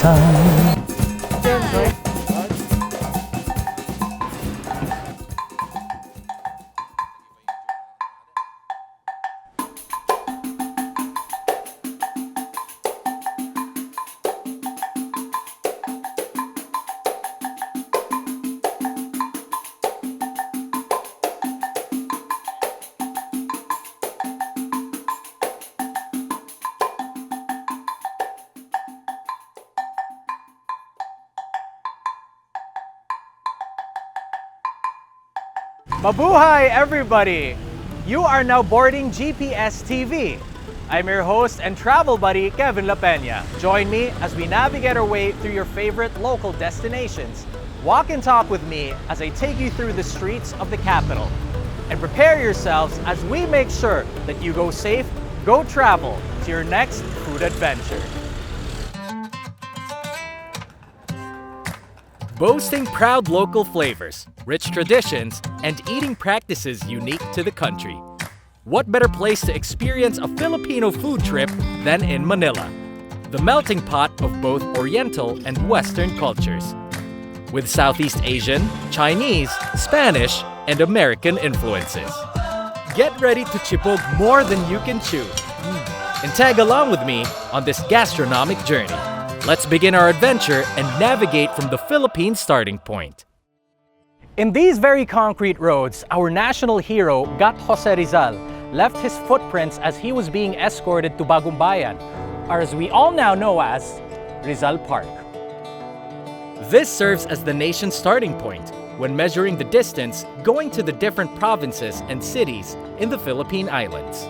time. Mabuhay everybody! You are now boarding GPSTV. I'm your host and travel buddy, Kevin Lapena. Join me as we navigate our way through your favorite local destinations. Walk and talk with me as I take you through the streets of the capital. And prepare yourselves as we make sure that you go safe, go travel to your next food adventure. Boasting proud local flavors, rich traditions, and eating practices unique to the country. What better place to experience a Filipino food trip than in Manila, the melting pot of both Oriental and Western cultures, with Southeast Asian, Chinese, Spanish, and American influences. Get ready to chipog more than you can chew, and tag along with me on this gastronomic journey. Let's begin our adventure and navigate from the Philippines starting point. In these very concrete roads, our national hero, Gat Jose Rizal, left his footprints as he was being escorted to Bagong Bayan, or as we all now know as Rizal Park. This serves as the nation's starting point when measuring the distance going to the different provinces and cities in the Philippine Islands.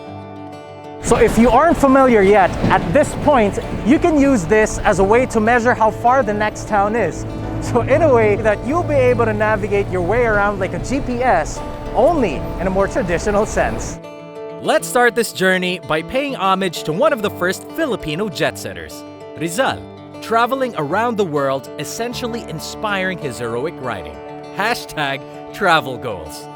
So if you aren't familiar yet, at this point, you can use this as a way to measure how far the next town is. So in a way that you'll be able to navigate your way around like a GPS, only in a more traditional sense. Let's start this journey by paying homage to one of the first Filipino jet-setters, Rizal, traveling around the world, essentially inspiring his heroic riding. #TravelGoals.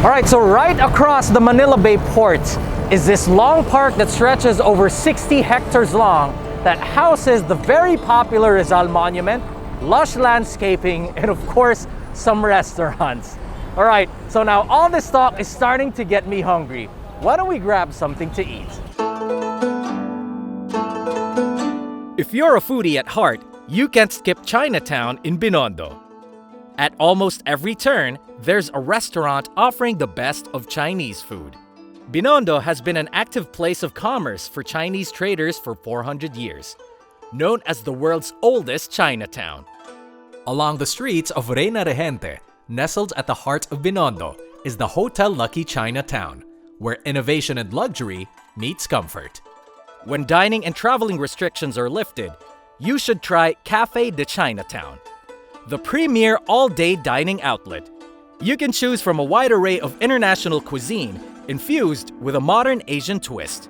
Alright, so right across the Manila Bay Port is this long park that stretches over 60 hectares long that houses the very popular Rizal Monument, lush landscaping, and of course, some restaurants. Alright, so now all this talk is starting to get me hungry. Why don't we grab something to eat? If you're a foodie at heart, you can't skip Chinatown in Binondo. At almost every turn, there's a restaurant offering the best of Chinese food. Binondo has been an active place of commerce for Chinese traders for 400 years, known as the world's oldest Chinatown. Along the streets of Reina Regente, nestled at the heart of Binondo, is the Hotel Lucky Chinatown, where innovation and luxury meets comfort. When dining and traveling restrictions are lifted, you should try Cafe de Chinatown, the premier all-day dining outlet. You can choose from a wide array of international cuisine infused with a modern Asian twist.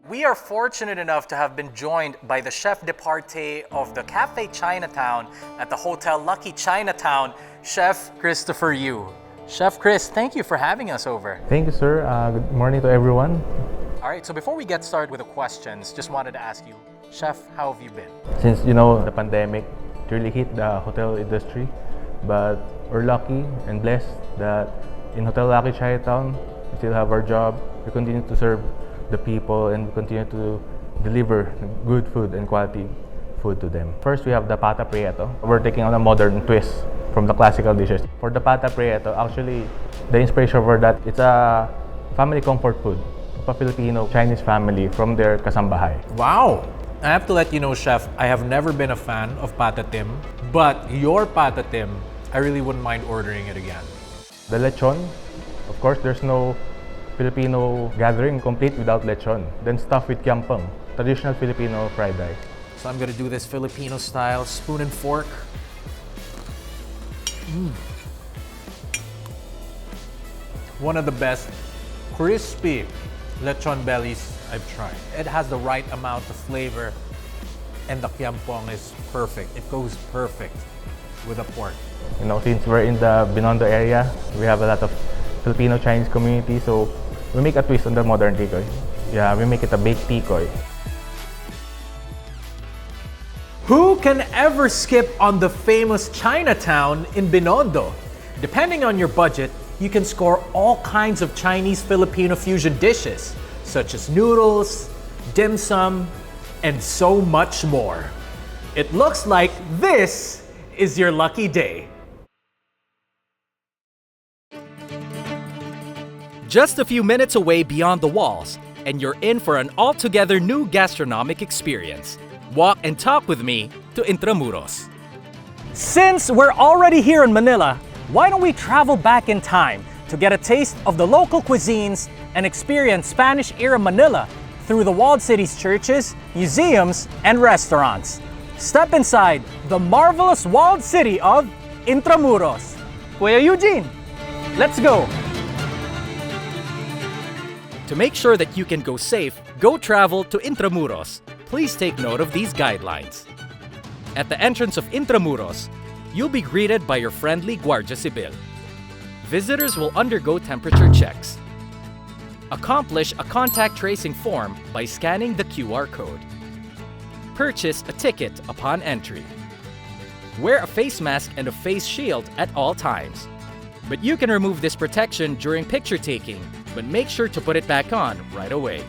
We are fortunate enough to have been joined by the chef de partie of the Cafe Chinatown at the Hotel Lucky Chinatown, Chef Christopher Yu. Chef Chris, thank you for having us over. Thank you, sir. Good morning to everyone. All right, so before we get started with the questions, just wanted to ask you, Chef, how have you been? Since, the pandemic really hit the hotel industry, but we're lucky and blessed that in Hotel Lucky Chinatown, we still have our job. We continue to serve the people and we continue to deliver good food and quality food to them. First, we have the Pata Prieto. We're taking on a modern twist from the classical dishes. For the Pata Prieto, actually, the inspiration for that, it's a family comfort food of a Filipino Chinese family from their kasambahay. Wow! I have to let you know, Chef, I have never been a fan of patatim, but your patatim, I really wouldn't mind ordering it again. The lechon, of course, there's no Filipino gathering complete without lechon. Then stuffed with kiampong, traditional Filipino fried rice. So I'm gonna do this Filipino style, spoon and fork. One of the best crispy lechon bellies I've tried. It has the right amount of flavor and the kiampong is perfect. It goes perfect with the pork. Since we're in the Binondo area, we have a lot of Filipino Chinese community, so we make a twist on the modern tikoy. Yeah, we make it a baked tikoy. Who can ever skip on the famous Chinatown in Binondo? Depending on your budget, you can score all kinds of Chinese Filipino fusion dishes, such as noodles, dim sum, and so much more. It looks like this is your lucky day. Just a few minutes away beyond the walls, and you're in for an altogether new gastronomic experience. Walk and talk with me to Intramuros. Since we're already here in Manila, why don't we travel back in time to get a taste of the local cuisines and experience Spanish-era Manila through the walled city's churches, museums, and restaurants. Step inside the marvelous walled city of Intramuros. Kuya Eugene, let's go! To make sure that you can go safe, go travel to Intramuros. Please take note of these guidelines. At the entrance of Intramuros, you'll be greeted by your friendly Guardia Civil. Visitors will undergo temperature checks. Accomplish a contact tracing form by scanning the QR code. Purchase a ticket upon entry. Wear a face mask and a face shield at all times. But you can remove this protection during picture taking, but make sure to put it back on right away.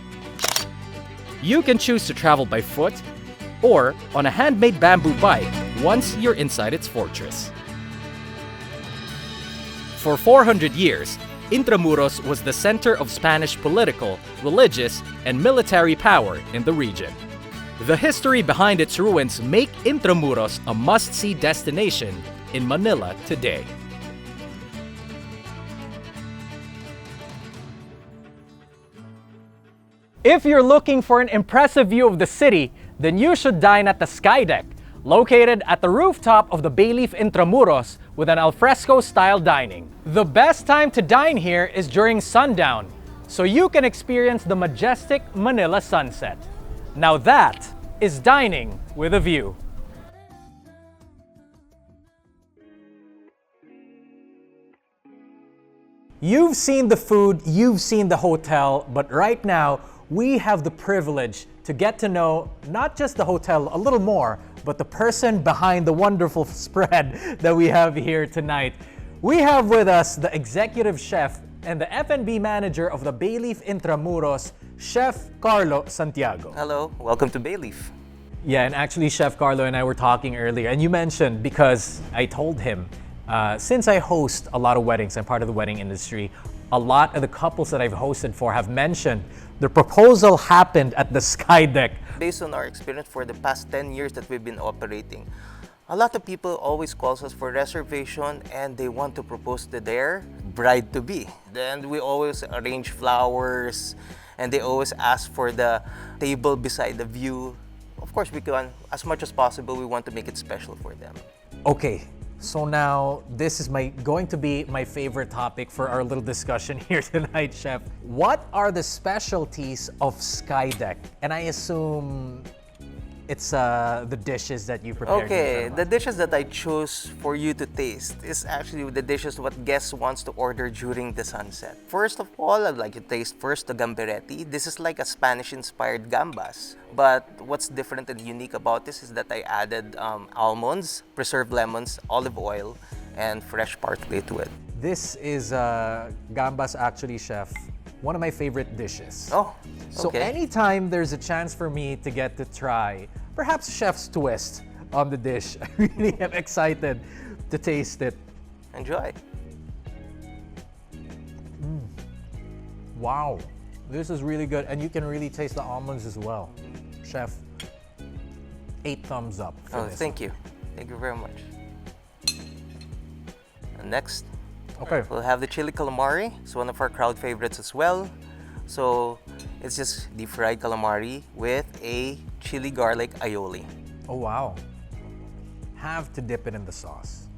You can choose to travel by foot or on a handmade bamboo bike once you're inside its fortress. For 400 years, Intramuros was the center of Spanish political, religious, and military power in the region. The history behind its ruins make Intramuros a must-see destination in Manila today. If you're looking for an impressive view of the city, then you should dine at the Sky Deck, located at the rooftop of the Bayleaf Intramuros with an alfresco style dining. The best time to dine here is during sundown, so you can experience the majestic Manila sunset. Now that is dining with a view. You've seen the food, you've seen the hotel, but right now we have the privilege to get to know not just the hotel a little more, but the person behind the wonderful spread that we have here tonight. We have with us the executive chef and the F&B manager of the Bayleaf Intramuros, Chef Carlo Santiago. Hello, welcome to Bayleaf. Yeah, and actually Chef Carlo and I were talking earlier, and you mentioned, because I told him, since I host a lot of weddings, I'm part of the wedding industry, a lot of the couples that I've hosted for have mentioned the proposal happened at the Sky Deck. Based on our experience for the past 10 years that we've been operating, a lot of people always calls us for reservation and they want to propose to their bride-to-be. Then we always arrange flowers and they always ask for the table beside the view. Of course, we can, as much as possible, we want to make it special for them. Okay, so now this is going to be my favorite topic for our little discussion here tonight, Chef. What are the specialties of Sky Deck? And I assume it's the dishes that you prepared. Okay, the dishes that I chose for you to taste is actually the dishes what guests wants to order during the sunset. First of all, I'd like to taste first the gamberetti. This is like a Spanish-inspired gambas. But what's different and unique about this is that I added almonds, preserved lemons, olive oil, and fresh parsley to it. This is gambas actually, Chef. One of my favorite dishes. Oh, so okay. anytime there's a chance for me to get to try perhaps chef's twist on the dish, I really am excited to taste it. Enjoy. Wow, this is really good, and you can really taste the almonds as well. Chef, 8 thumbs up for Oh, this. thank you. Thank you very much. And next, Okay. we'll have the chili calamari. It's one of our crowd favorites as well. So it's just deep fried calamari with a chili garlic aioli. Oh wow. Have to dip it in the sauce.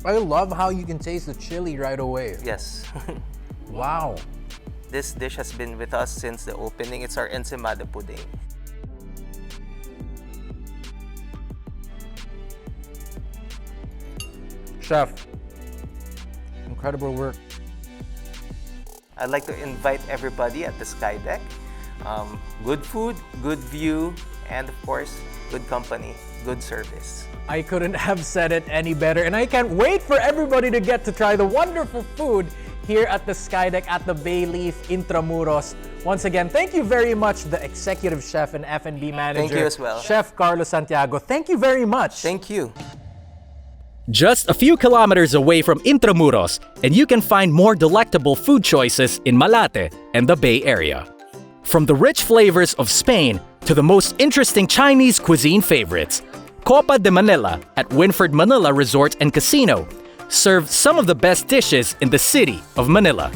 I love how you can taste the chili right away. Yes. Wow. This dish has been with us since the opening. It's our ensaymada pudding. Chef, incredible work. I'd like to invite everybody at the Sky Deck Good food, good view, and of course, good company, good service. I couldn't have said it any better, and I can't wait for everybody to get to try the wonderful food here at the Skydeck at the Bayleaf Intramuros. Once again, thank you very much, the executive chef and F&B manager. Thank you as well. Chef Carlos Santiago. Thank you very much. Thank you. Just a few kilometers away from Intramuros, and you can find more delectable food choices in Malate and the Bay Area. From the rich flavors of Spain to the most interesting Chinese cuisine favorites, Copa de Manila at Winford Manila Resort and Casino serves some of the best dishes in the city of Manila.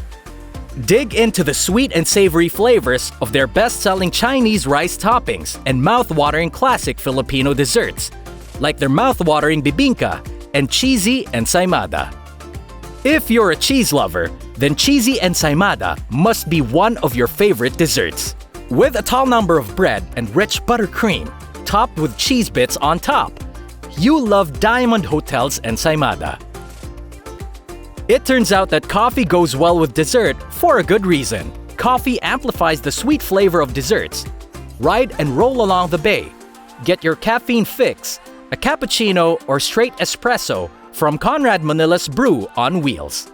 Dig into the sweet and savory flavors of their best-selling Chinese rice toppings and mouth-watering classic Filipino desserts, like their mouth-watering bibingka and cheesy ensaymada. If you're a cheese lover, then cheesy ensaymada must be one of your favorite desserts. With a tall number of bread and rich buttercream, topped with cheese bits on top, you love Diamond Hotel's ensaymada. It turns out that coffee goes well with dessert for a good reason. Coffee amplifies the sweet flavor of desserts. Ride and roll along the bay. Get your caffeine fix, a cappuccino or straight espresso from Conrad Manila's Brew on Wheels.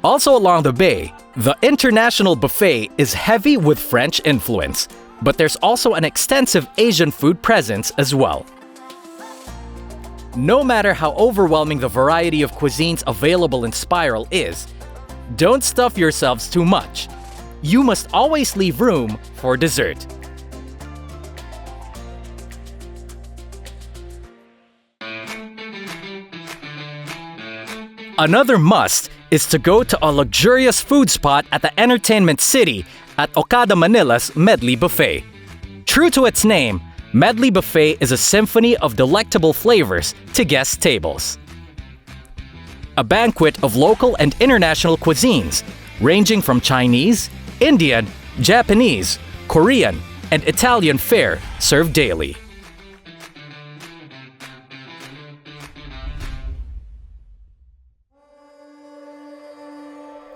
Also along the bay, the International Buffet is heavy with French influence, but there's also an extensive Asian food presence as well. No matter how overwhelming the variety of cuisines available in Spiral is, don't stuff yourselves too much. You must always leave room for dessert. Another must is to go to a luxurious food spot at the Entertainment City at Okada Manila's Medley Buffet. True to its name, Medley Buffet is a symphony of delectable flavors to guest tables. A banquet of local and international cuisines, ranging from Chinese, Indian, Japanese, Korean, and Italian fare served daily.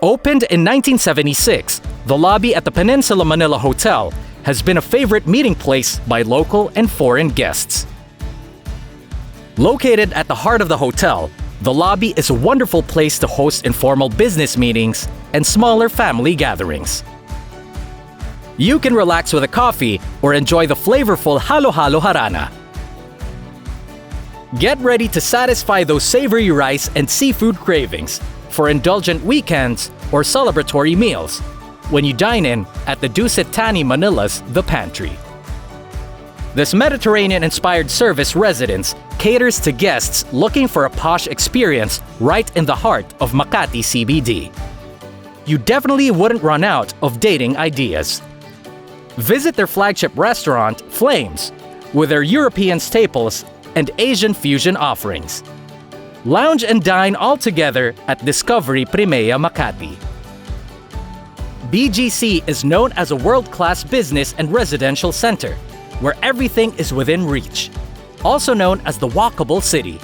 Opened in 1976, the lobby at the Peninsula Manila Hotel has been a favorite meeting place by local and foreign guests. Located at the heart of the hotel, the lobby is a wonderful place to host informal business meetings and smaller family gatherings. You can relax with a coffee or enjoy the flavorful halo-halo harana. Get ready to satisfy those savory rice and seafood cravings for indulgent weekends or celebratory meals when you dine in at the Dusit Tani Manila's The Pantry. This Mediterranean-inspired service residence caters to guests looking for a posh experience right in the heart of Makati CBD. You definitely wouldn't run out of dating ideas. Visit their flagship restaurant, Flames, with their European staples and Asian fusion offerings. Lounge and dine all together at Discovery Primea Makati. BGC is known as a world-class business and residential center where everything is within reach, also known as the walkable city.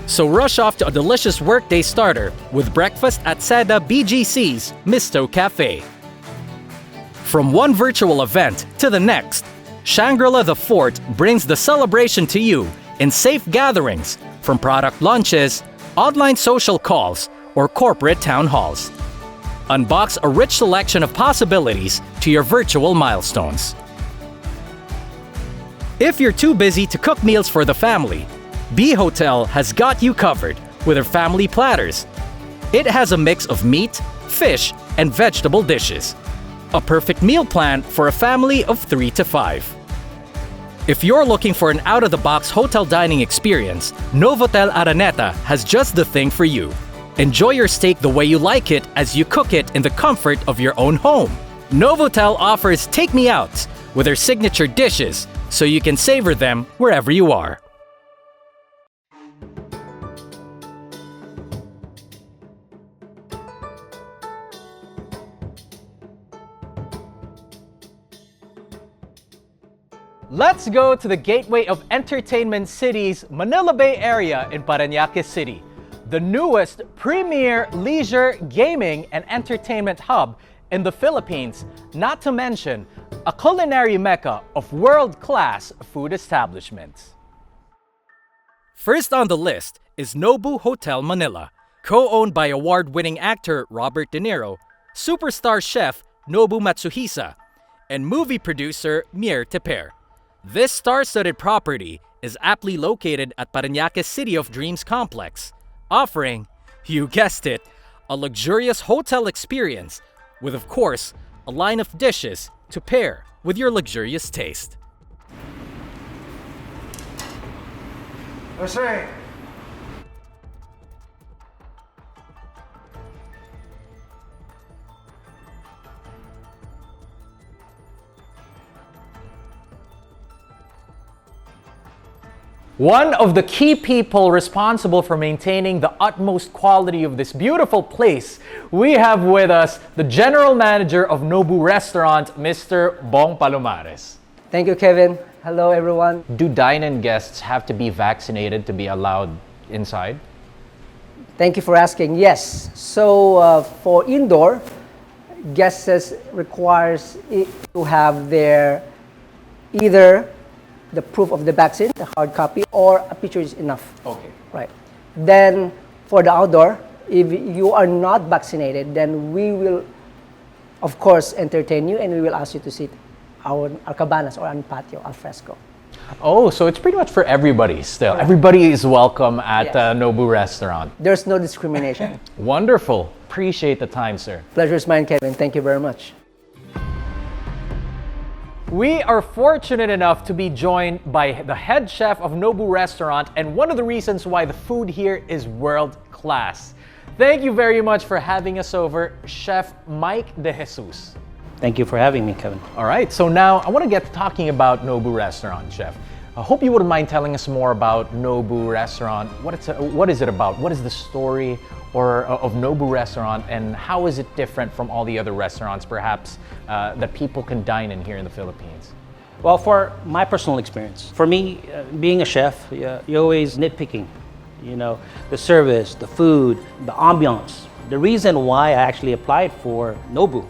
So rush off to a delicious workday starter with breakfast at Seda BGC's Misto Cafe. From one virtual event to the next, Shangri-La The Fort brings the celebration to you in safe gatherings from product launches, online social calls, or corporate town halls. Unbox a rich selection of possibilities to your virtual milestones. If you're too busy to cook meals for the family, B Hotel has got you covered with their family platters. It has a mix of meat, fish, and vegetable dishes. A perfect meal plan for a family of 3 to 5. If you're looking for an out-of-the-box hotel dining experience, Novotel Araneta has just the thing for you. Enjoy your steak the way you like it as you cook it in the comfort of your own home. Novotel offers Take Me Outs with their signature dishes so you can savor them wherever you are. Let's go to the gateway of entertainment city's Manila Bay Area in Parañaque City, the newest premier leisure, gaming, and entertainment hub in the Philippines, not to mention a culinary mecca of world-class food establishments. First on the list is Nobu Hotel Manila, co-owned by award-winning actor Robert De Niro, superstar chef Nobu Matsuhisa, and movie producer Mier Teper. This star-studded property is aptly located at Parañaque's City of Dreams complex, offering, you guessed it, a luxurious hotel experience with, of course, a line of dishes to pair with your luxurious taste. Jose. One of the key people responsible for maintaining the utmost quality of this beautiful place, we have with us the General Manager of Nobu Restaurant, Mr. Bong Palomares. Thank you, Kevin. Hello, everyone. Do dine-in guests have to be vaccinated to be allowed inside? Thank you for asking. Yes. So for indoor, guests requires to have their either the proof of the vaccine, the hard copy, or a picture is enough. Okay. Right. Then for the outdoor, if you are not vaccinated, then we will, of course, entertain you and we will ask you to sit our cabanas or on patio al fresco. Oh, so it's pretty much for everybody still. Everybody is welcome at Yes. Nobu Restaurant. There's no discrimination. Wonderful. Appreciate the time, sir. Pleasure is mine, Kevin. Thank you very much. We are fortunate enough to be joined by the head chef of Nobu Restaurant and one of the reasons why the food here is world class. Thank you very much for having us over, Chef Mike De Jesus. Thank you for having me, Kevin. All right, so now I want to get talking about Nobu Restaurant, Chef. I hope you wouldn't mind telling us more about Nobu Restaurant. What is it about? What is the story of Nobu Restaurant, and how is it different from all the other restaurants, perhaps, that people can dine in here in the Philippines? Well, for my personal experience, for me, being a chef, you're always nitpicking. You know, the service, the food, the ambiance. The reason why I actually applied for Nobu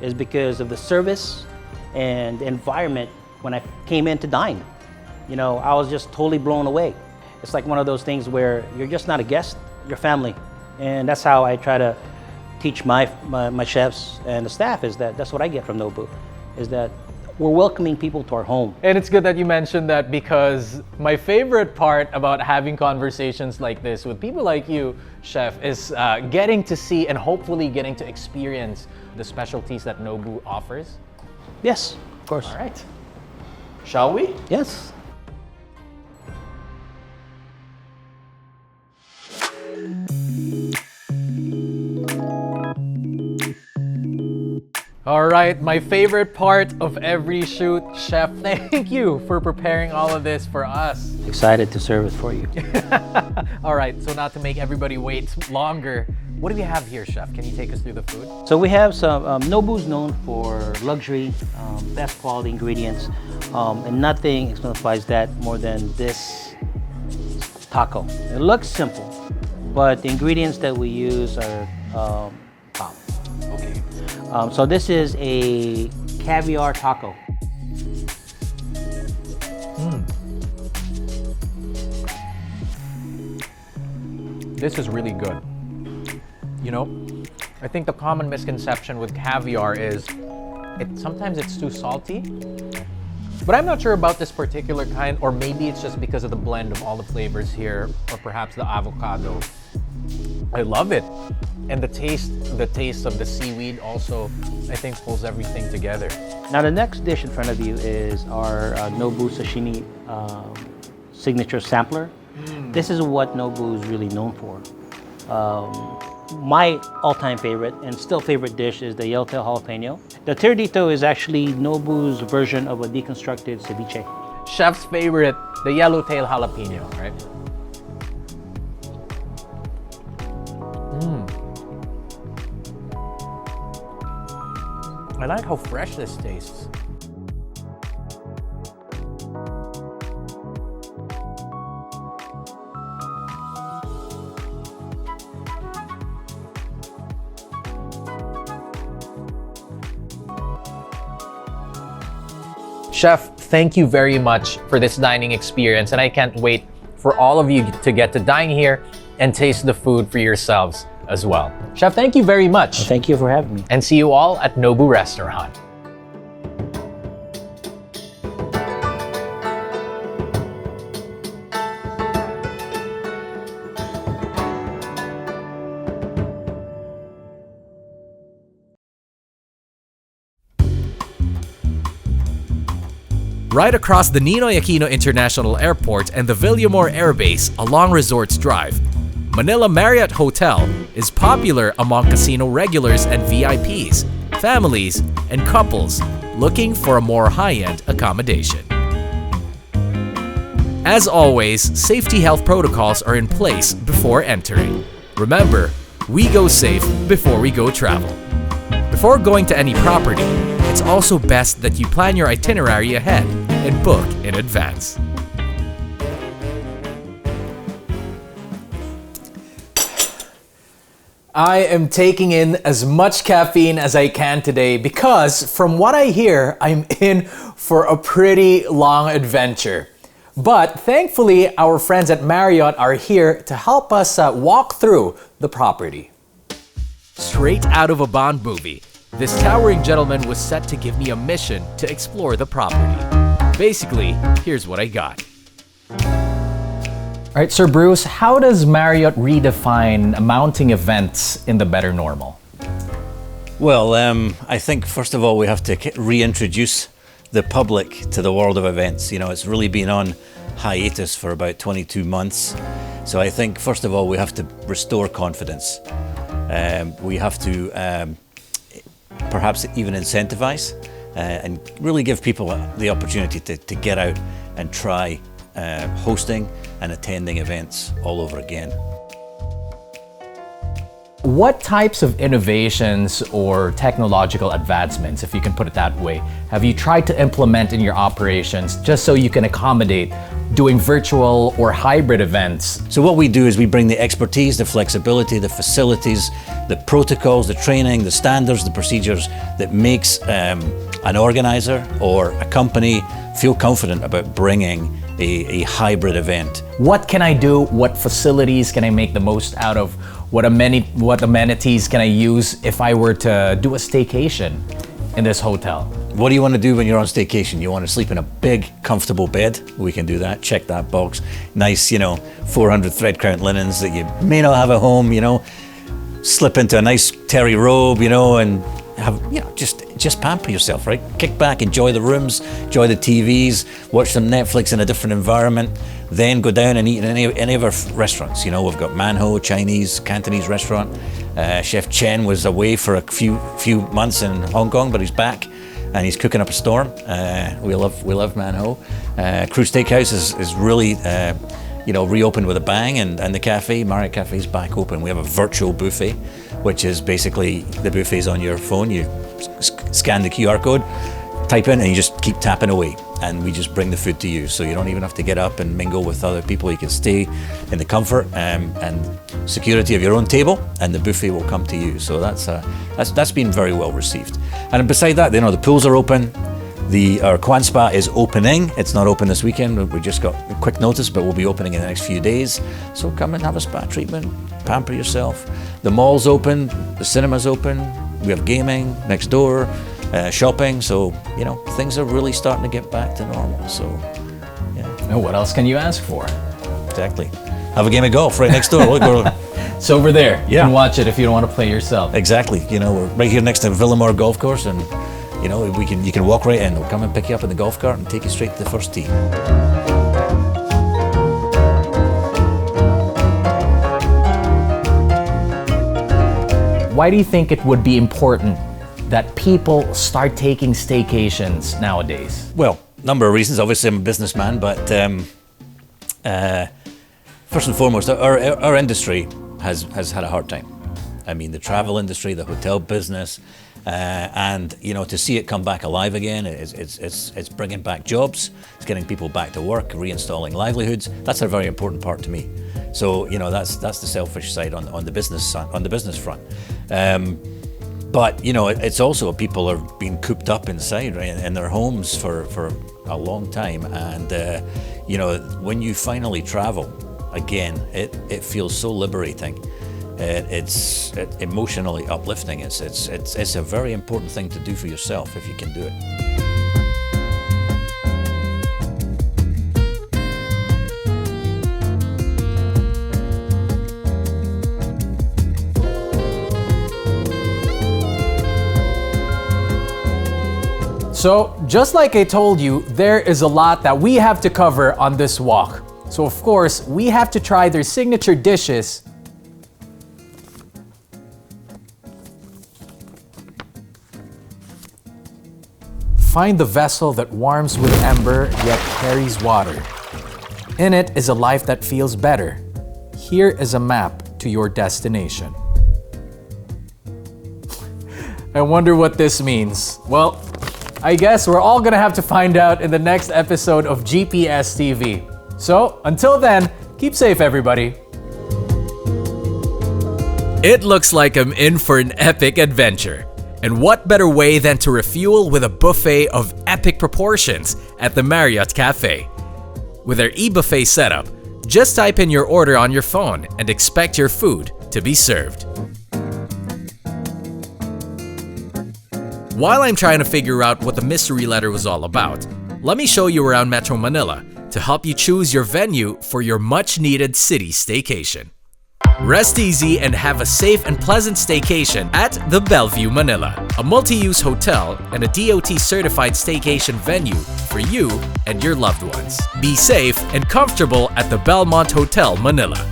is because of the service and the environment when I came in to dine. You know, I was just totally blown away. It's like one of those things where you're just not a guest, you're family. And that's how I try to teach my chefs and the staff, is that that's what I get from Nobu, is that we're welcoming people to our home. And it's good that you mentioned that, because my favorite part about having conversations like this with people like you, Chef, is getting to see and hopefully getting to experience the specialties that Nobu offers. Yes, of course. All right. Shall we? Yes. All right, my favorite part of every shoot. Chef, thank you for preparing all of this for us. Excited to serve it for you. All right, so not to make everybody wait longer, what do we have here, Chef? Can you take us through the food? So we have some, Nobu's known for luxury, best quality ingredients, and nothing exemplifies that more than this taco. It looks simple, but the ingredients that we use are top. Okay. So this is a caviar taco. This is really good. You know, I think the common misconception with caviar is sometimes it's too salty. But I'm not sure about this particular kind, or maybe it's just because of the blend of all the flavors here, or perhaps the avocado. I love it. And the taste of the seaweed also, I think, pulls everything together. Now the next dish in front of you is our Nobu Sashimi signature sampler. This is what Nobu is really known for. My all-time favorite and still favorite dish is the yellowtail jalapeno. The tiradito is actually Nobu's version of a deconstructed ceviche. Chef's favorite, the yellowtail jalapeno, right? I like how fresh this tastes. Chef, thank you very much for this dining experience, and I can't wait for all of you to get to dine here and taste the food for yourselves as well. Chef, thank you very much. Thank you for having me. And see you all at Nobu Restaurant. Right across the Ninoy Aquino International Airport and the Villamor Air Base along Resorts Drive, Manila Marriott Hotel is popular among casino regulars and VIPs, families, and couples looking for a more high-end accommodation. As always, safety health protocols are in place before entering. Remember, we go safe before we go travel. Before going to any property, it's also best that you plan your itinerary ahead and book in advance. I am taking in as much caffeine as I can today because from what I hear, I'm in for a pretty long adventure. But thankfully, our friends at Marriott are here to help us walk through the property. Straight out of a Bond movie, this towering gentleman was set to give me a mission to explore the property. Basically, here's what I got. All right, Sir Bruce, how does Marriott redefine mounting events in the better normal? Well, I think first of all we have to reintroduce the public to the world of events. You know, it's really been on hiatus for about 22 months. So I think first of all we have to restore confidence. We have to perhaps even incentivize and really give people the opportunity to get out and try hosting and attending events all over again. What types of innovations or technological advancements, if you can put it that way, have you tried to implement in your operations just so you can accommodate doing virtual or hybrid events? So what we do is we bring the expertise, the flexibility, the facilities, the protocols, the training, the standards, the procedures that makes an organizer or a company feel confident about bringing a hybrid event. What can I do? What facilities can I make the most out of? What amenities can I use if I were to do a staycation in this hotel? What do you want to do when you're on staycation? You want to sleep in a big, comfortable bed? We can do that. Check that box. Nice, 400 thread count linens that you may not have at home, Slip into a nice terry robe, and have, just pamper yourself, right? Kick back, enjoy the rooms, enjoy the TVs, watch some Netflix in a different environment, then go down and eat in any of our restaurants. We've got Manho, Chinese, Cantonese restaurant. Chef Chen was away for a few months in Hong Kong, but he's back and he's cooking up a storm. We love Manho. Cruise Steakhouse is really reopened with a bang, and the cafe, Marriott Cafe, is back open. We have a virtual buffet, which is basically the buffet's on your phone. You scan the QR code, type in, and you just keep tapping away, and we just bring the food to you. So you don't even have to get up and mingle with other people. You can stay in the comfort and security of your own table, and the buffet will come to you. So that's been very well received. And beside that, the pools are open. Our Kwan Spa is opening. It's not open this weekend. We just got a quick notice, but we'll be opening in the next few days. So come and have a spa treatment, pamper yourself. The mall's open, the cinema's open. We have gaming next door, shopping. So, things are really starting to get back to normal. So, yeah. Now, what else can you ask for? Exactly. Have a game of golf right next door. It's over there. You Yeah. can watch it if you don't want to play yourself. Exactly. We're right here next to Villamor Golf Course, and you can walk right in. We'll come and pick you up in the golf cart and take you straight to the first tee. Why do you think it would be important that people start taking staycations nowadays? Well, number of reasons. Obviously, I'm a businessman, but first and foremost, our industry has had a hard time. I mean, the travel industry, the hotel business, and to see it come back alive again, it's bringing back jobs, it's getting people back to work, reinstalling livelihoods. That's a very important part to me. So that's the selfish side on the business front. But you know, it's also people are being cooped up inside, right, in their homes for a long time, and you know, when you finally travel again, it feels so liberating. It's emotionally uplifting. It's a very important thing to do for yourself if you can do it. So, just like I told you, there is a lot that we have to cover on this walk. So of course, we have to try their signature dishes. Find the vessel that warms with ember yet carries water. In it is a life that feels better. Here is a map to your destination. I wonder what this means. Well, I guess we're all gonna have to find out in the next episode of GPSTV. So, until then, keep safe, everybody. It looks like I'm in for an epic adventure. And what better way than to refuel with a buffet of epic proportions at the Marriott Cafe. With their e-buffet setup, just type in your order on your phone and expect your food to be served. While I'm trying to figure out what the mystery letter was all about, let me show you around Metro Manila to help you choose your venue for your much-needed city staycation. Rest easy and have a safe and pleasant staycation at the Bellevue Manila, a multi-use hotel and a DOT-certified staycation venue for you and your loved ones. Be safe and comfortable at the Belmont Hotel Manila.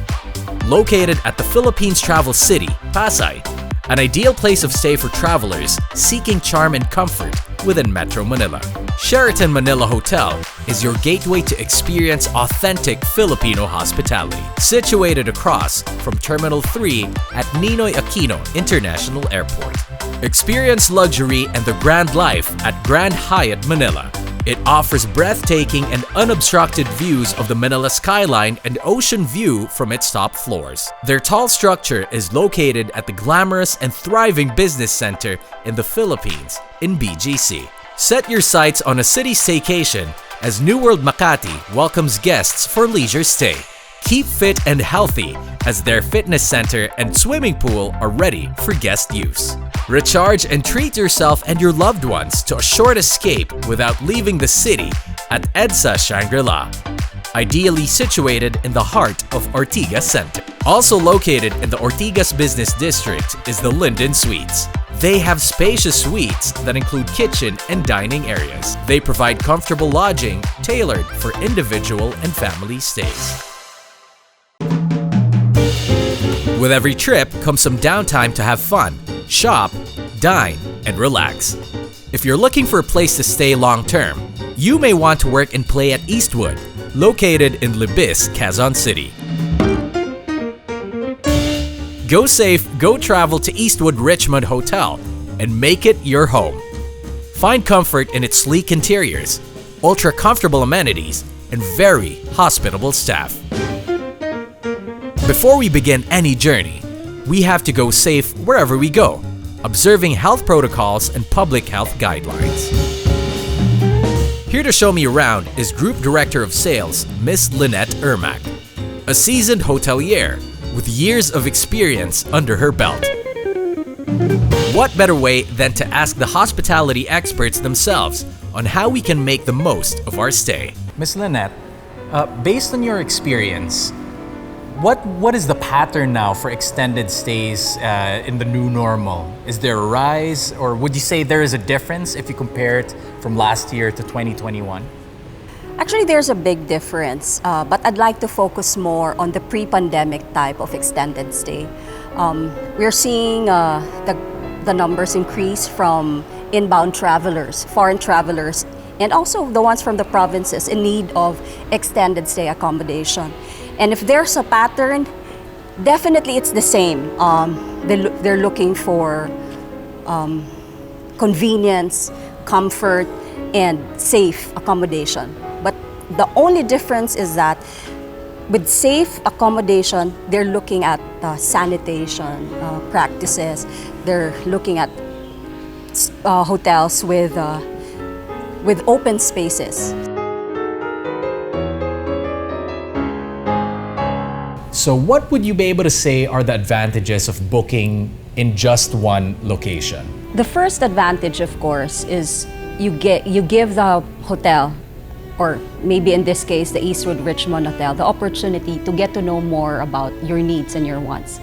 Located at the Philippines travel city, Pasay, an ideal place of stay for travelers seeking charm and comfort within Metro Manila. Sheraton Manila Hotel is your gateway to experience authentic Filipino hospitality. Situated across from Terminal 3 at Ninoy Aquino International Airport. Experience luxury and the grand life at Grand Hyatt Manila. It offers breathtaking and unobstructed views of the Manila skyline and ocean view from its top floors. Their tall structure is located at the glamorous and thriving business center in the Philippines in BGC. Set your sights on a city staycation as New World Makati welcomes guests for leisure stay. Keep fit and healthy as their fitness center and swimming pool are ready for guest use. Recharge and treat yourself and your loved ones to a short escape without leaving the city at EDSA Shangri-La. Ideally situated in the heart of Ortigas Center. Also located in the Ortigas Business District is the Linden Suites. They have spacious suites that include kitchen and dining areas. They provide comfortable lodging tailored for individual and family stays. With every trip comes some downtime to have fun, shop, dine, and relax. If you're looking for a place to stay long-term, you may want to work and play at Eastwood, located in Libis, Quezon City. Go safe, go travel to Eastwood Richmond Hotel and make it your home. Find comfort in its sleek interiors, ultra-comfortable amenities, and very hospitable staff. Before we begin any journey, we have to go safe wherever we go, observing health protocols and public health guidelines. Here to show me around is Group Director of Sales, Miss Lynette Ermac, a seasoned hotelier with years of experience under her belt. What better way than to ask the hospitality experts themselves on how we can make the most of our stay. Miss Lynette, based on your experience, what is the pattern now for extended stays in the new normal? Is there a rise, or would you say there is a difference if you compare it from last year to 2021? Actually, there's a big difference, but I'd like to focus more on the pre-pandemic type of extended stay. We're seeing the numbers increase from inbound travelers, foreign travelers, and also the ones from the provinces in need of extended stay accommodation. And if there's a pattern, definitely it's the same. They're looking for convenience, comfort, and safe accommodation. But the only difference is that with safe accommodation, they're looking at sanitation practices. They're looking at hotels with open spaces. So what would you be able to say are the advantages of booking in just one location? The first advantage, of course, is you give the hotel, or maybe in this case the Eastwood Richmond Hotel, the opportunity to get to know more about your needs and your wants.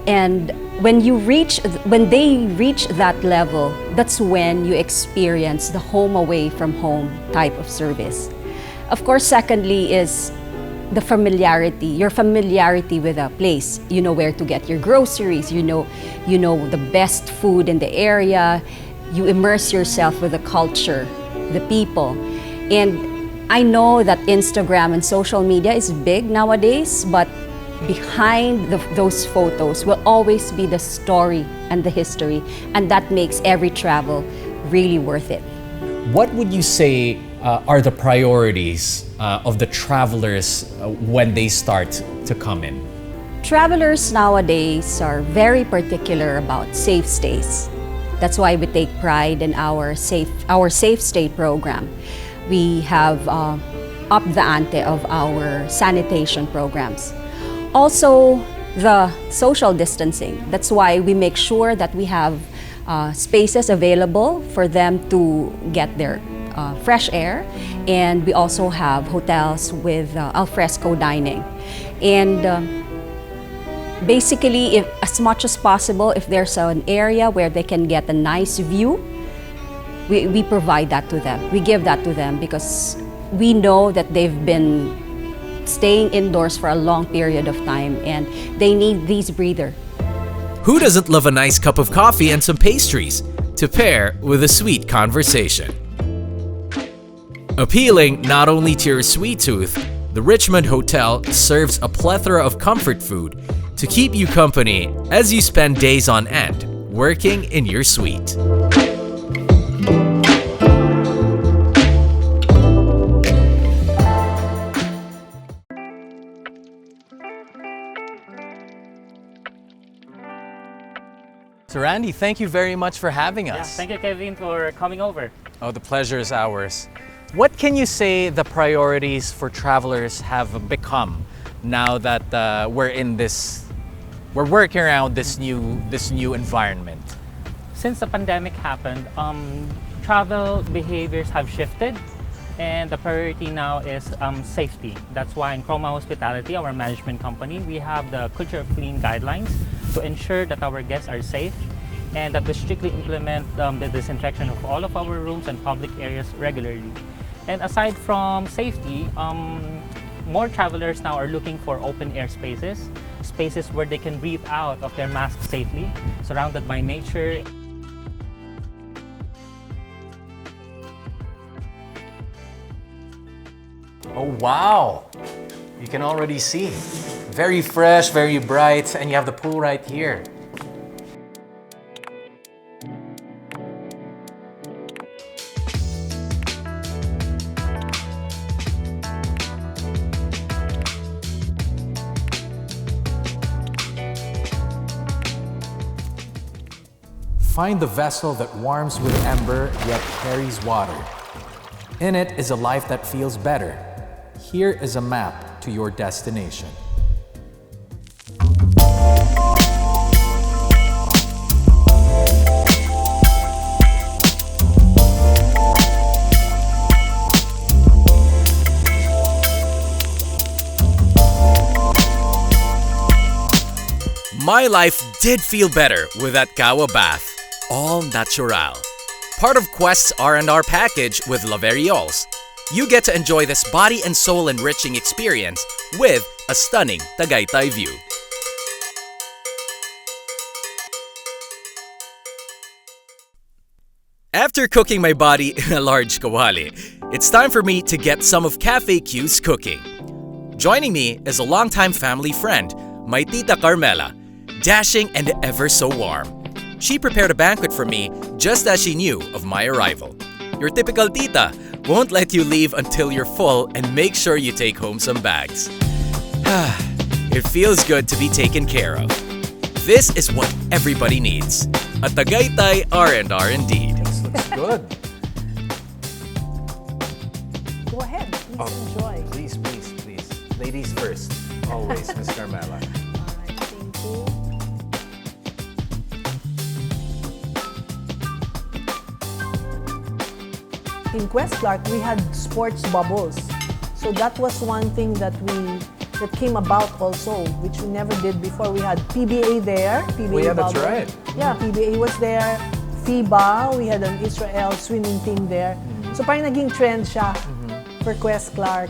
And when they reach that level, that's when you experience the home away from home type of service. Of course, secondly is the familiarity, your familiarity with a place. You know where to get your groceries, you know the best food in the area, you immerse yourself with the culture, the people. And I know that Instagram and social media is big nowadays, but behind those photos will always be the story and the history, and that makes every travel really worth it. What would you say are the priorities of the travelers when they start to come in? Travelers nowadays are very particular about safe stays. That's why we take pride in our safe stay program. We have upped the ante of our sanitation programs. Also, the social distancing. That's why we make sure that we have spaces available for them to get their fresh air, and we also have hotels with alfresco dining. And basically, as much as possible, if there's an area where they can get a nice view, we provide that to them. We give that to them because we know that they've been staying indoors for a long period of time and they need these breathers. Who doesn't love a nice cup of coffee and some pastries to pair with a sweet conversation? Appealing not only to your sweet tooth, the Richmond Hotel serves a plethora of comfort food to keep you company as you spend days on end working in your suite. So Randy, thank you very much for having us. Yeah, thank you, Kevin, for coming over. Oh, the pleasure is ours. What can you say the priorities for travelers have become now that we're working around this new environment? Since the pandemic happened, travel behaviors have shifted, and the priority now is safety. That's why in Chroma Hospitality, our management company, we have the culture of clean guidelines to ensure that our guests are safe and that we strictly implement the disinfection of all of our rooms and public areas regularly. And aside from safety, more travelers now are looking for open air spaces, spaces where they can breathe out of their mask safely, surrounded by nature. Oh wow! You can already see. Very fresh, very bright, and you have the pool right here. Find the vessel that warms with ember yet carries water. In it is a life that feels better. Here is a map to your destination. My life did feel better with that Kawa bath. All natural. Part of Quest's R&R package with La Verioles. You get to enjoy this body and soul enriching experience with a stunning Tagaytay view. After cooking my body in a large kawali, it's time for me to get some of Cafe Q's cooking. Joining me is a longtime family friend, my Tita Carmela, dashing and ever so warm. She prepared a banquet for me just as she knew of my arrival. Your typical tita won't let you leave until you're full and make sure you take home some bags. It feels good to be taken care of. This is what everybody needs. A Tagaytay R&R indeed. This looks good. Go ahead, please enjoy. Please, please, please. Ladies first. Always, Miss Carmela. All right, thank you. In Quest Clark, we had sports bubbles. So that was one thing that came about also, which we never did before. We had PBA there. PBA Oh, yeah, that's bubble. right. Yeah, PBA was there. FIBA, we had an Israel swimming team there. So parang naging trend siya for Quest Clark.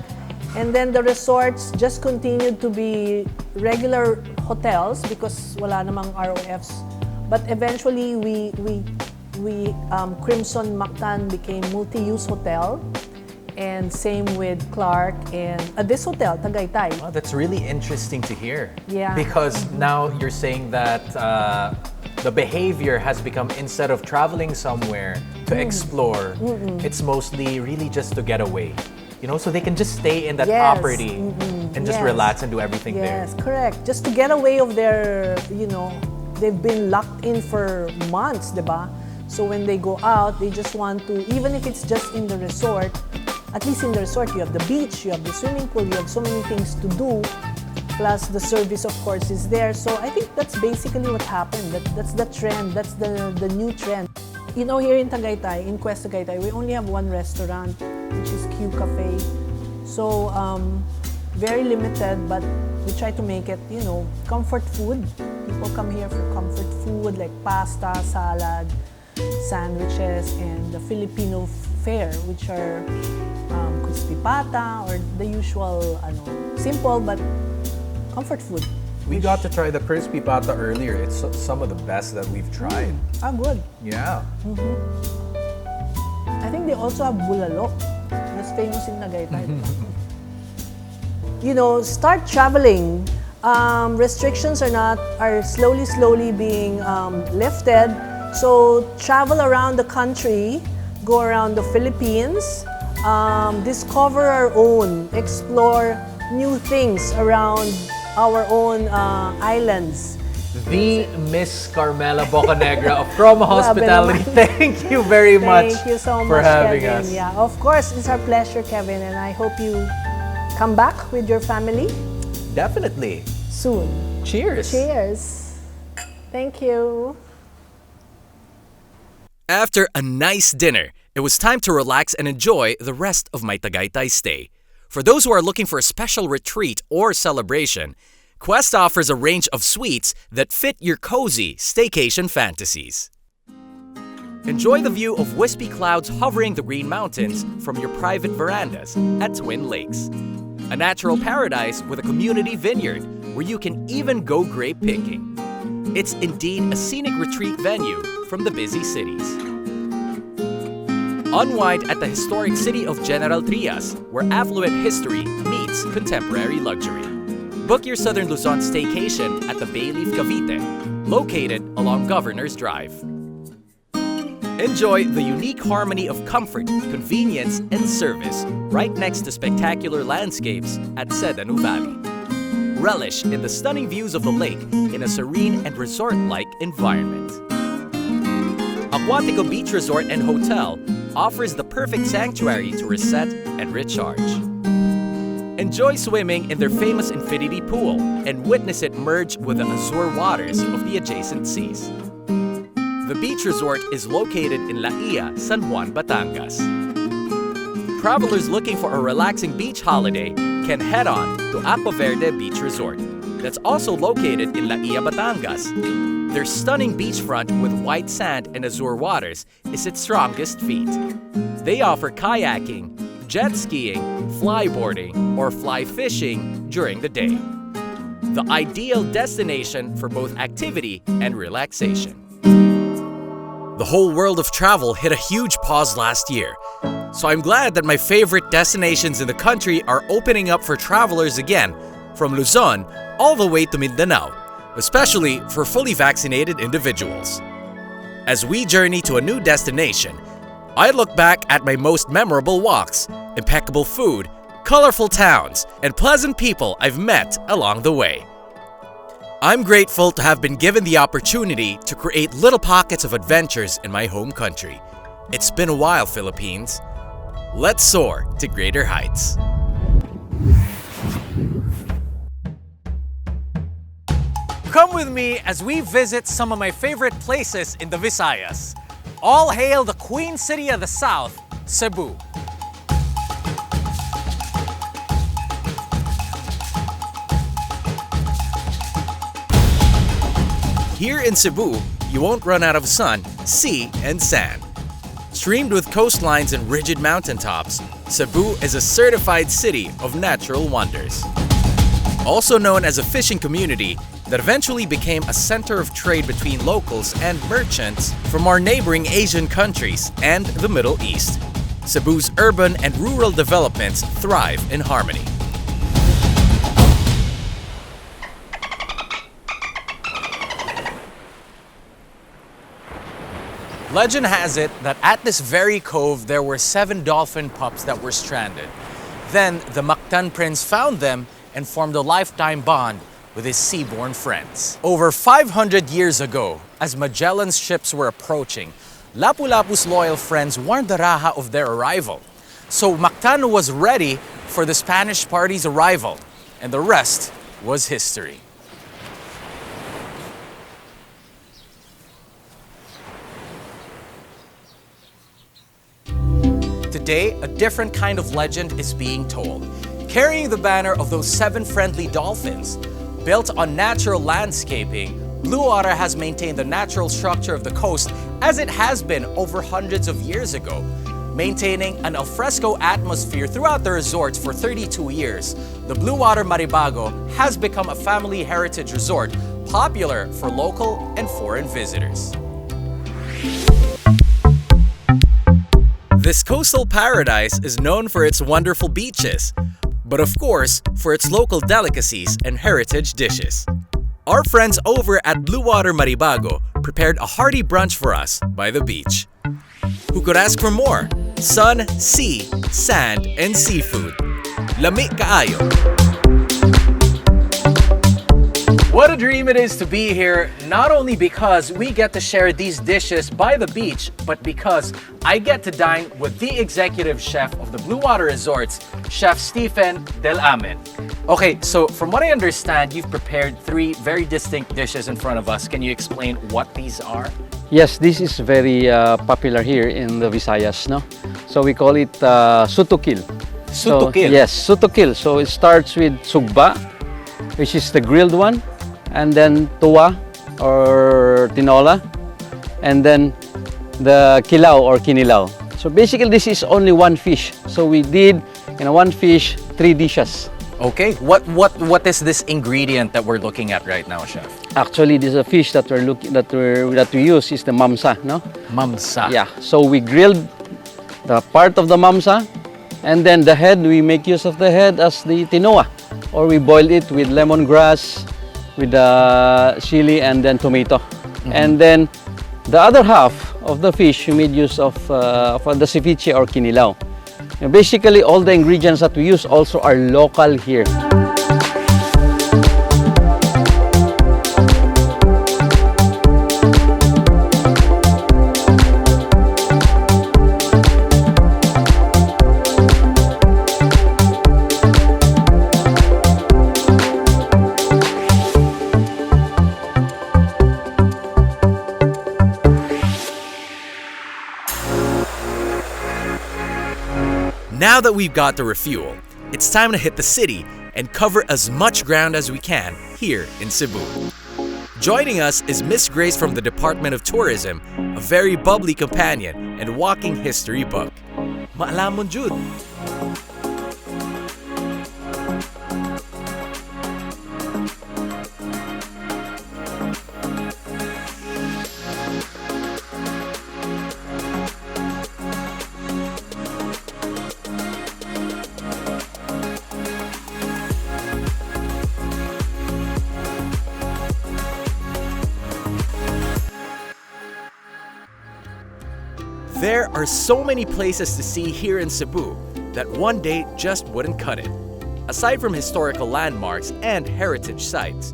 And then the resorts just continued to be regular hotels because wala namang ROFs. But eventually, Crimson Mactan became multi-use hotel. And same with Clark and this hotel, Tagaytay. Oh, that's really interesting to hear. Yeah. Because now you're saying that the behavior has become, instead of traveling somewhere to explore, it's mostly really just to get away. You know, so they can just stay in that Yes. property and just Yes. relax and do everything Yes, there. correct. Just to get away of their, they've been locked in for months, diba? So when they go out, they just want to, even if it's just in the resort, at least in the resort, you have the beach, you have the swimming pool, you have so many things to do. Plus the service, of course, is there. So I think that's basically what happened. That's the trend. That's the new trend. You know, here in Tagaytay, in Quest Tagaytay, we only have one restaurant, which is Q Cafe. So very limited, but we try to make it, comfort food. People come here for comfort food like pasta, salad, sandwiches, and the Filipino fare, which are crispy pata or the usual, simple but comfort food. We got to try the crispy pata earlier. It's some of the best that we've tried. Good. Yeah. I think they also have bulalo. That's famous in Tagaytay. Start traveling. Restrictions are slowly being lifted. So travel around the country, go around the Philippines, discover our own, explore new things around our own islands. The Miss Carmela Bocanegra of Chroma Hospitality. Thank you very much Thank you so for much, having Kevin. us. Yeah, of course, it's our pleasure, Kevin, and I hope you come back with your family Definitely. soon. Cheers. Cheers. Thank you. After a nice dinner, it was time to relax and enjoy the rest of my Tagaytay stay. For those who are looking for a special retreat or celebration, Quest offers a range of suites that fit your cozy staycation fantasies. Enjoy the view of wispy clouds hovering the Green Mountains from your private verandas at Twin Lakes. A natural paradise with a community vineyard where you can even go grape picking. It's indeed a scenic retreat venue from the busy cities. Unwind at the historic city of General Trias, where affluent history meets contemporary luxury. Book your Southern Luzon staycation at the Bayleaf Cavite, located along Governor's Drive. Enjoy the unique harmony of comfort, convenience, and service right next to spectacular landscapes at Sedano Valley. Relish in the stunning views of the lake in a serene and resort-like environment. Aquatico Beach Resort and Hotel offers the perfect sanctuary to reset and recharge. Enjoy swimming in their famous infinity pool and witness it merge with the azure waters of the adjacent seas. The beach resort is located in La Ia, San Juan, Batangas. Travelers looking for a relaxing beach holiday can head on to Apo Verde Beach Resort, that's also located in La Ia, Batangas. Their stunning beachfront with white sand and azure waters is its strongest feat. They offer kayaking, jet skiing, flyboarding, or fly fishing during the day. The ideal destination for both activity and relaxation. The whole world of travel hit a huge pause last year, so I'm glad that my favorite destinations in the country are opening up for travelers again, from Luzon all the way to Mindanao, especially for fully vaccinated individuals. As we journey to a new destination, I look back at my most memorable walks, impeccable food, colorful towns, and pleasant people I've met along the way. I'm grateful to have been given the opportunity to create little pockets of adventures in my home country. It's been a while, Philippines. Let's soar to greater heights. Come with me as we visit some of my favorite places in the Visayas. All hail the Queen City of the South, Cebu. Here in Cebu, you won't run out of sun, sea, and sand. Streamed with coastlines and rigid mountaintops, Cebu is a certified city of natural wonders. Also known as a fishing community that eventually became a center of trade between locals and merchants from our neighboring Asian countries and the Middle East. Cebu's urban and rural developments thrive in harmony. Legend has it that at this very cove there were 7 dolphin pups that were stranded. Then the Mactan prince found them and formed a lifetime bond with his seaborne friends. Over 500 years ago, as Magellan's ships were approaching, Lapu-Lapu's loyal friends warned the Raja of their arrival. So Mactan was ready for the Spanish party's arrival, and the rest was history. Today, a different kind of legend is being told, carrying the banner of those 7 friendly dolphins. Built on natural landscaping, Blue Water has maintained the natural structure of the coast as it has been over hundreds of years ago. Maintaining an alfresco atmosphere throughout the resorts for 32 years, the Blue Water Maribago has become a family heritage resort, popular for local and foreign visitors. This coastal paradise is known for its wonderful beaches, but of course, for its local delicacies and heritage dishes. Our friends over at Blue Water Maribago prepared a hearty brunch for us by the beach. Who could ask for more? Sun, sea, sand, and seafood. Lami kaayo. What a dream it is to be here, not only because we get to share these dishes by the beach, but because I get to dine with the executive chef of the Blue Water Resorts, Chef Stephen Del Amen. Okay, so from what I understand, you've prepared 3 very distinct dishes in front of us. Can you explain what these are? Yes, this is very popular here in the Visayas, no? So we call it sutukil. Sutukil? So, yes, sutukil. So it starts with sugba, which is the grilled one, and then tuwa or tinola, and then the kilaw or kinilaw. So basically this is only one fish. So we did one fish, 3 dishes. Okay, what is this ingredient that we're looking at right now, Chef? Actually, this is a fish that we use is the mamsa, no? Mamsa. Yeah. So we grilled the part of the mamsa, and then the head we make use of the head as the tinoa, or we boil it with lemongrass, with the chili and then tomato. And then the other half of the fish, we made use of the ceviche or kinilaw. And basically, all the ingredients that we use also are local here. Now that we've got the refuel, it's time to hit the city and cover as much ground as we can here in Cebu. Joining us is Miss Grace from the Department of Tourism, a very bubbly companion and walking history book. Maalamon jud. There are so many places to see here in Cebu that one day just wouldn't cut it, aside from historical landmarks and heritage sites.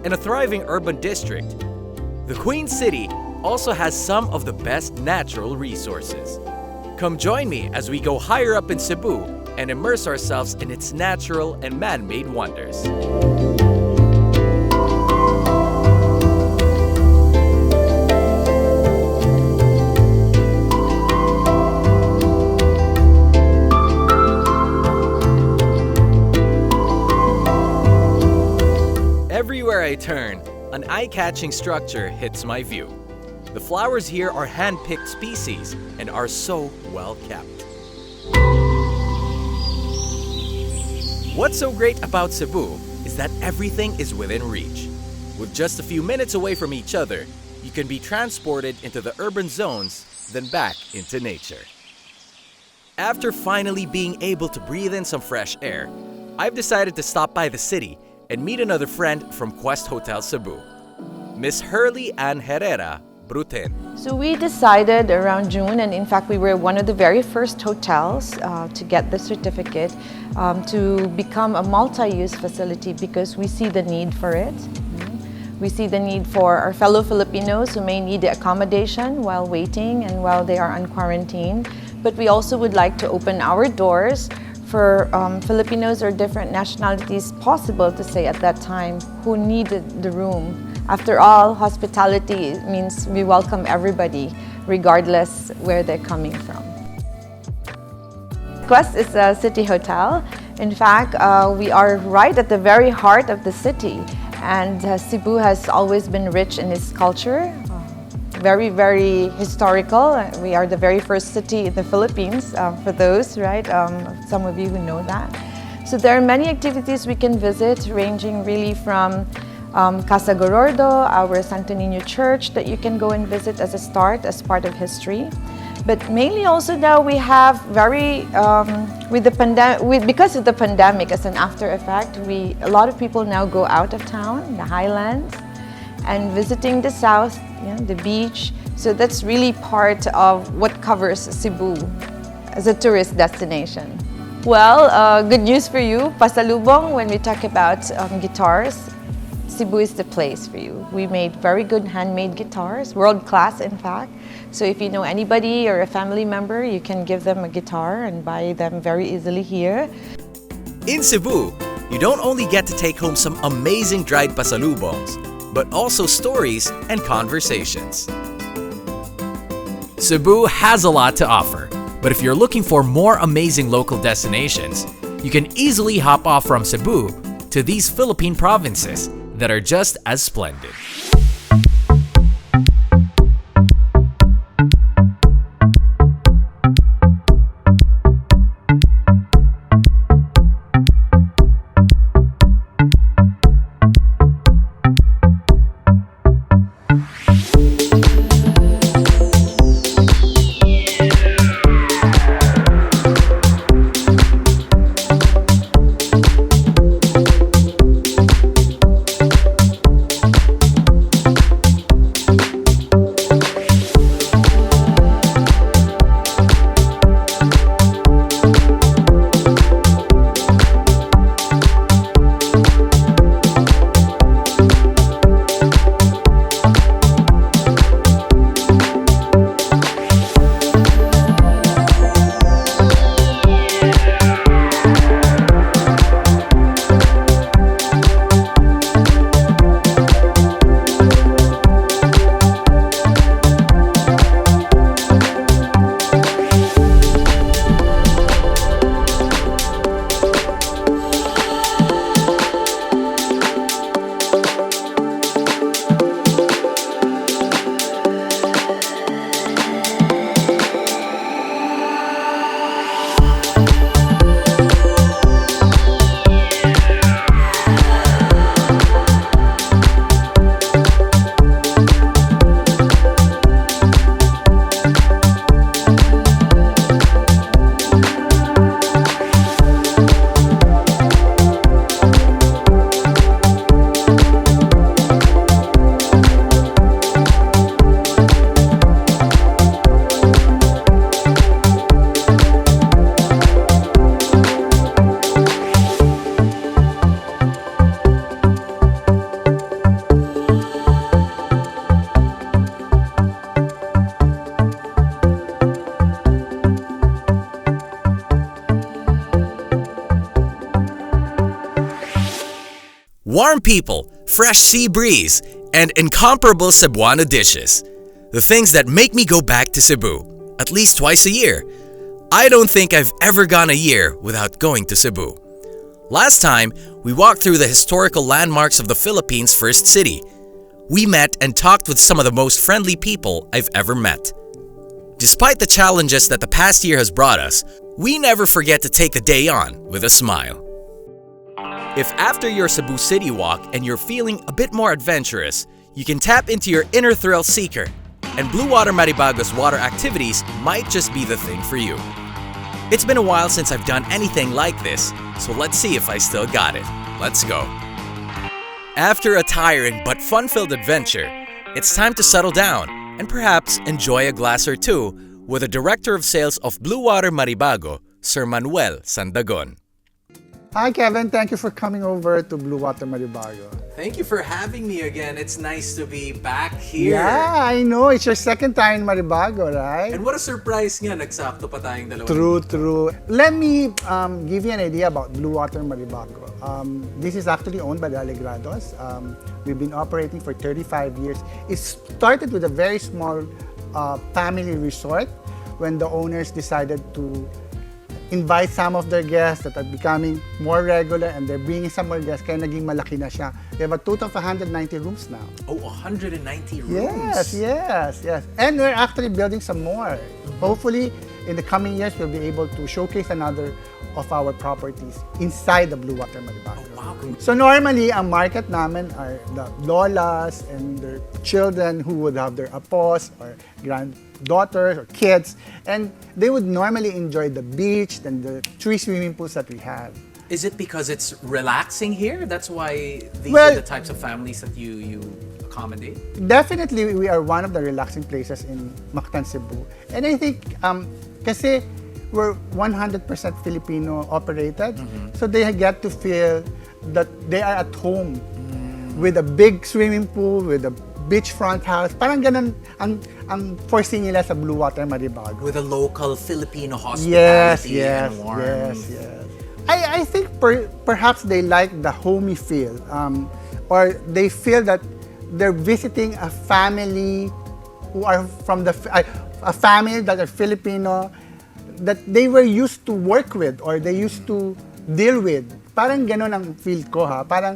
and a thriving urban district, the Queen City also has some of the best natural resources. Come join me as we go higher up in Cebu and immerse ourselves in its natural and man-made wonders. Everywhere I turn, an eye-catching structure hits my view. The flowers here are hand-picked species and are so well kept. What's so great about Cebu is that everything is within reach. With just a few minutes away from each other, you can be transported into the urban zones, then back into nature. After finally being able to breathe in some fresh air, I've decided to stop by the city and meet another friend from Quest Hotel Cebu, Miss Hurley Ann Herrera Brutin. So we decided around June, and in fact we were one of the very first hotels to get the certificate to become a multi-use facility because we see the need for it. We see the need for our fellow Filipinos who may need the accommodation while waiting and while they are on quarantine. But we also would like to open our doors for Filipinos or different nationalities possible to say at that time who needed the room. After all, hospitality means we welcome everybody regardless where they're coming from. Quest is a city hotel. In fact, we are right at the very heart of the city, and Cebu has always been rich in its culture. Very, very historical. We are the very first city in the Philippines, for those, right? Some of you who know that. So there are many activities we can visit, ranging really from Casa Gorordo, our Santo Niño Church that you can go and visit as a start, as part of history. But mainly also now we have very, because of the pandemic as an after effect, a lot of people now go out of town, the highlands, and visiting the south, the beach. So that's really part of what covers Cebu as a tourist destination. Well, good news for you, pasalubong, when we talk about guitars, Cebu is the place for you. We made very good handmade guitars, world class in fact. So if you know anybody or a family member, you can give them a guitar and buy them very easily here. In Cebu, you don't only get to take home some amazing dried pasalubongs, but also stories and conversations. Cebu has a lot to offer, but if you're looking for more amazing local destinations, you can easily hop off from Cebu to these Philippine provinces that are just as splendid. Warm people, fresh sea breeze, and incomparable Cebuano dishes. The things that make me go back to Cebu, at least twice a year. I don't think I've ever gone a year without going to Cebu. Last time, we walked through the historical landmarks of the Philippines' first city. We met and talked with some of the most friendly people I've ever met. Despite the challenges that the past year has brought us, we never forget to take the day on with a smile. If after your Cebu City walk and you're feeling a bit more adventurous, you can tap into your inner thrill seeker, and Blue Water Maribago's water activities might just be the thing for you. It's been a while since I've done anything like this, so let's see if I still got it. Let's go. After a tiring but fun-filled adventure, it's time to settle down and perhaps enjoy a glass or two with the Director of Sales of Blue Water Maribago, Sir Manuel Sandagon. Hi Kevin, thank you for coming over to Blue Water Maribago. Thank you for having me again. It's nice to be back here. Yeah, I know. It's your second time in Maribago, right? And what a surprise nga, nagsakto pa tayong dalawa. True. Let me give you an idea about Blue Water Maribago. This is actually owned by the Alegrados. We've been operating for 35 years. It started with a very small family resort when the owners decided to invite some of their guests that are becoming more regular and they're bringing some more guests, kaya naging malaki na siya. We have a total of 190 rooms now. Oh, 190 rooms? Yes. And we're actually building some more. Hopefully, in the coming years, we'll be able to showcase another of our properties inside the Blue Water Maribago. Oh, wow. So normally, ang market namin are the lolas and their children who would have their apos or granddaughters or kids, and they would normally enjoy the beach and the 3 swimming pools that we have. Is it because it's relaxing here? That's why these are the types of families that you accommodate? Definitely, we are one of the relaxing places in Mactan, Cebu. And I think, kasi we're 100% Filipino operated, so they get to feel that they are at home with a big swimming pool, with a beachfront house. Parang ganun ang foresee nila sa Blue Water Maribago. With a local Filipino hospitality and warmth. Yes. I think perhaps they like the homey feel, or they feel that they're visiting a family who are from a family that are Filipino, that they were used to work with or they used to deal with. Parang ganon ang feel ko ha. Parang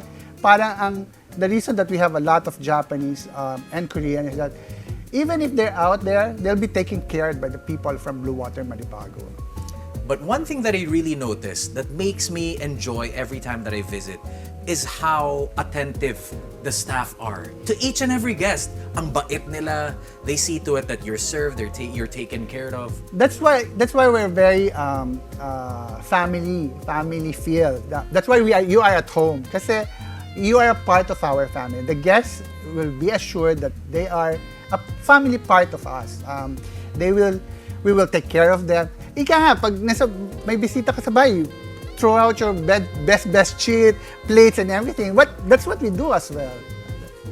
the reason that we have a lot of Japanese and Korean is that even if they're out there, they'll be taken care of by the people from Blue Water Maribago. But one thing that I really noticed that makes me enjoy every time that I visit is how attentive the staff are to each and every guest. Ang bait nila. They see to it that you're served, you're taken care of. That's why we're very family feel. That's why you are at home. Kasi you are a part of our family. The guests will be assured that they are a family part of us. We will take care of them. Ika nga, pag may bisita ka sa bahay, throw out your best sheet, plates and everything. That's what we do as well.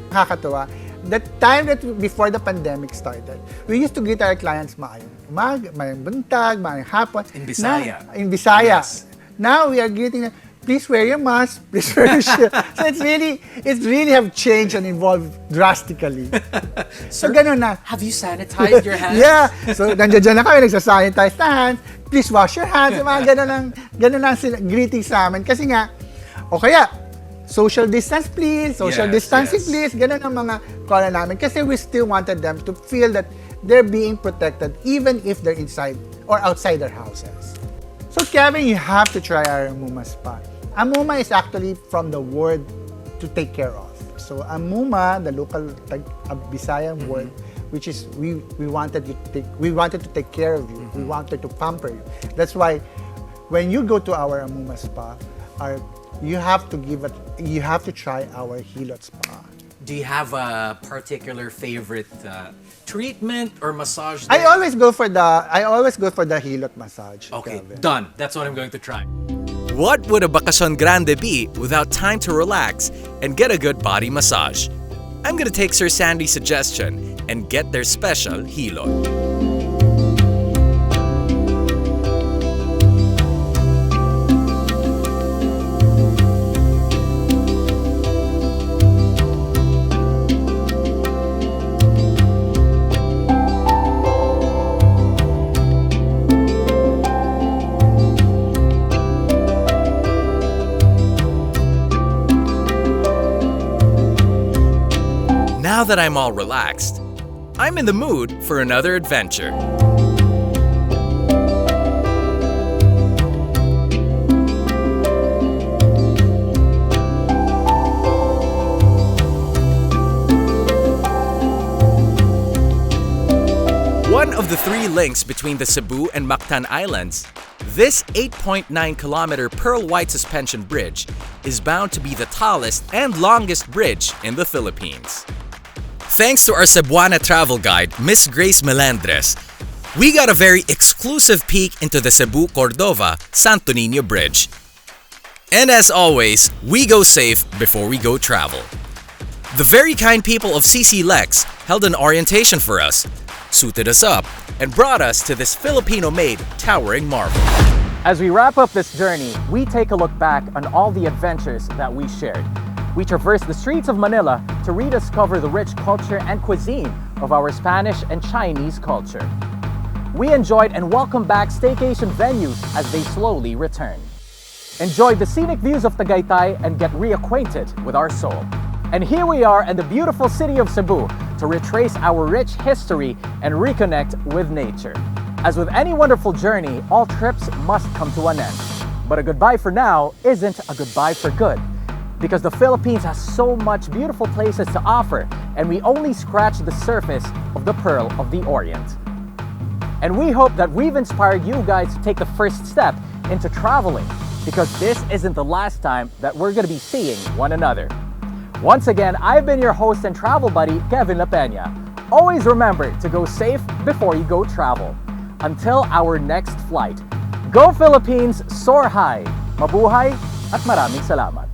Nakakatuwa. The time before the pandemic started, we used to greet our clients maayong buntag, maayong hapon. In Bisaya. In Bisaya. Yes. Now we are greeting them, please wear your mask, please wear your shirt. So it's really have changed and evolved drastically. So ganun na. Have you sanitized your hands? Yeah. So nandiyan na kami, nagsasanitize na hands. Please wash your hands. Mga ganun lang greeting sa amin. Kasi nga, o kaya, social distance please, social distancing please. Ganun ang mga call namin. Kasi we still wanted them to feel that they're being protected even if they're inside or outside their houses. So Kevin, you have to try our Amuma Spa. Amuma is actually from the word to take care of. So Amuma, the local Bisayan word, which is we wanted to take care of you. We wanted to pamper you. That's why when you go to our Amuma Spa, you have to try our Hilot Spa. Do you have a particular favorite treatment or massage there? I always go for the Hilot massage. Okay, Kevin. done. That's what I'm going to try. What would a bakasyon grande be without time to relax and get a good body massage? I'm gonna take Sir Sandy's suggestion and get their special hilot. now that I'm all relaxed, I'm in the mood for another adventure. One of the three links between the Cebu and Mactan Islands, this 8.9-kilometer pearl white suspension bridge is bound to be the tallest and longest bridge in the Philippines. Thanks to our Cebuana travel guide, Miss Grace Melendres, we got a very exclusive peek into the Cebu-Cordova Santo Niño Bridge. And as always, we go safe before we go travel. The very kind people of CC Lex held an orientation for us, suited us up, and brought us to this Filipino-made towering marvel. As we wrap up this journey, we take a look back on all the adventures that we shared. We traversed the streets of Manila to rediscover the rich culture and cuisine of our Spanish and Chinese culture. We enjoyed and welcomed back staycation venues as they slowly return. Enjoy the scenic views of Tagaytay and get reacquainted with our soul. And here we are in the beautiful city of Cebu to retrace our rich history and reconnect with nature. As with any wonderful journey, all trips must come to an end. But a goodbye for now isn't a goodbye for good, because the Philippines has so much beautiful places to offer, and we only scratch the surface of the Pearl of the Orient. And we hope that we've inspired you guys to take the first step into traveling, because this isn't the last time that we're going to be seeing one another. Once again, I've been your host and travel buddy, Kevin Lapena. Always remember to go safe before you go travel. Until our next flight, go Philippines, soar high, mabuhay, at maraming salamat.